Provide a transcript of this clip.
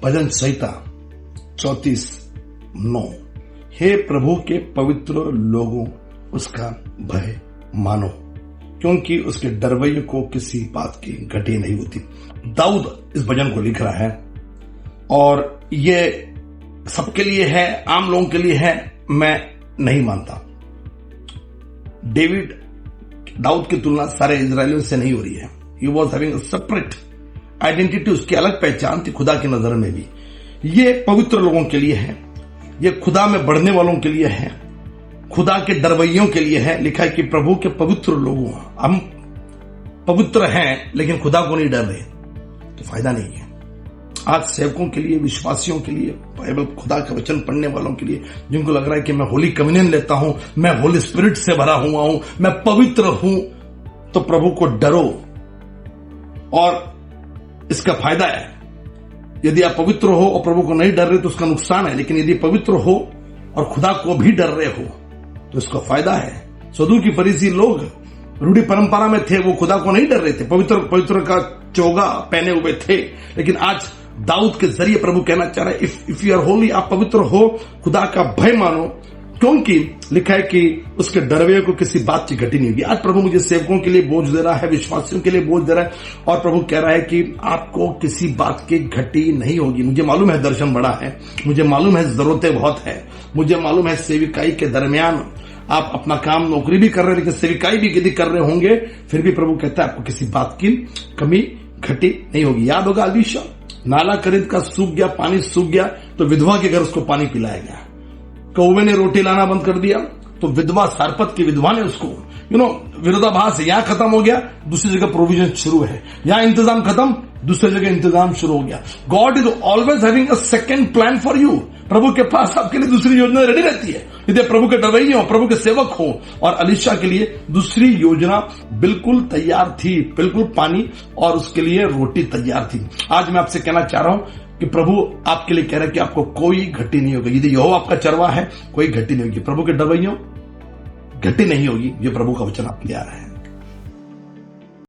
भजन संहिता 34:9। हे प्रभु के पवित्र लोगों, उसका भय मानो, क्योंकि उसके डरवैयों को किसी बात की घटी नहीं होती। दाऊद इस भजन को लिख रहा है और ये सबके लिए है, आम लोगों के लिए है, मैं नहीं मानता। दाऊद की तुलना सारे इजरायलियों से नहीं हो रही है। He was having separate identity, उसकी अलग पहचान थी खुदा की नजर में भी। ये पवित्र लोगों के लिए है, ये खुदा में बढ़ने वालों के लिए है, खुदा के डरवैयों के लिए है। लिखा है कि प्रभु के पवित्र लोगों, हम पवित्र हैं लेकिन खुदा को नहीं डर रहे तो फायदा नहीं है। आज सेवकों के लिए, विश्वासियों के लिए, बाइबल खुदा का वचन पढ़ने वालों के लिए, जिनको लग रहा है कि मैं होली कम्युनियन लेता हूं, मैं होली स्पिरिट से भरा हुआ हूं, मैं पवित्र हूं, तो प्रभु को डरो और इसका फायदा है। यदि आप पवित्र हो और प्रभु को नहीं डर रहे तो उसका नुकसान है, लेकिन यदि पवित्र हो और खुदा को भी डर रहे हो तो इसका फायदा है। सदूर की फरीसी लोग रूढ़ी परंपरा में थे, वो खुदा को नहीं डर रहे थे, पवित्र का चोगा पहने हुए थे। लेकिन आज दाऊद के जरिए प्रभु कहना चाह रहा है, इफ यू आर होली, आप पवित्र हो, खुदा का भय मानो, क्योंकि लिखा है कि उसके डरवे को किसी बात की घटी नहीं होगी। आज प्रभु मुझे सेवकों के लिए बोझ दे रहा है, विश्वासियों के लिए बोझ दे रहा है, और प्रभु कह रहा है कि आपको किसी बात की घटी नहीं होगी। मुझे मालूम है दर्शन बड़ा है, मुझे मालूम है जरूरतें बहुत है, मुझे मालूम है सेविकाई के दरमियान आप अपना काम नौकरी भी कर रहे हैं, लेकिन सेविकाई भी यदि कर रहे होंगे, फिर भी प्रभु कहता है आपको किसी बात की कमी घटी नहीं होगी। याद होगा अलीशा, नाला करीद का सूख गया, पानी सूख गया, तो विधवा के घर उसको पानी पिलाया गया। कौवे ने रोटी लाना बंद कर दिया तो विधवा, सारपत की विधवा ने उसको, विरोधाभास यहां खत्म हो गया, दूसरी जगह प्रोविजन शुरू है। यहां इंतजाम खत्म, दूसरी जगह इंतजाम शुरू हो गया। God is always having a second plan for you. प्रभु के पास आपके लिए दूसरी योजना रेडी रहती है। यदि प्रभु के डरवैये हो, प्रभु के सेवक हो, और अलीशा के लिए दूसरी योजना बिल्कुल तैयार थी, बिल्कुल पानी और उसके लिए रोटी तैयार थी। आज मैं आपसे कहना चाह रहा हूं कि प्रभु आपके लिए कह रहा है कि आपको कोई घटी नहीं होगी। यदि यहोवा आपका चरवा है, कोई घटी नहीं होगी। प्रभु के डरवैयों घटी नहीं होगी। ये प्रभु का वचन आपके लिए आ रहा है।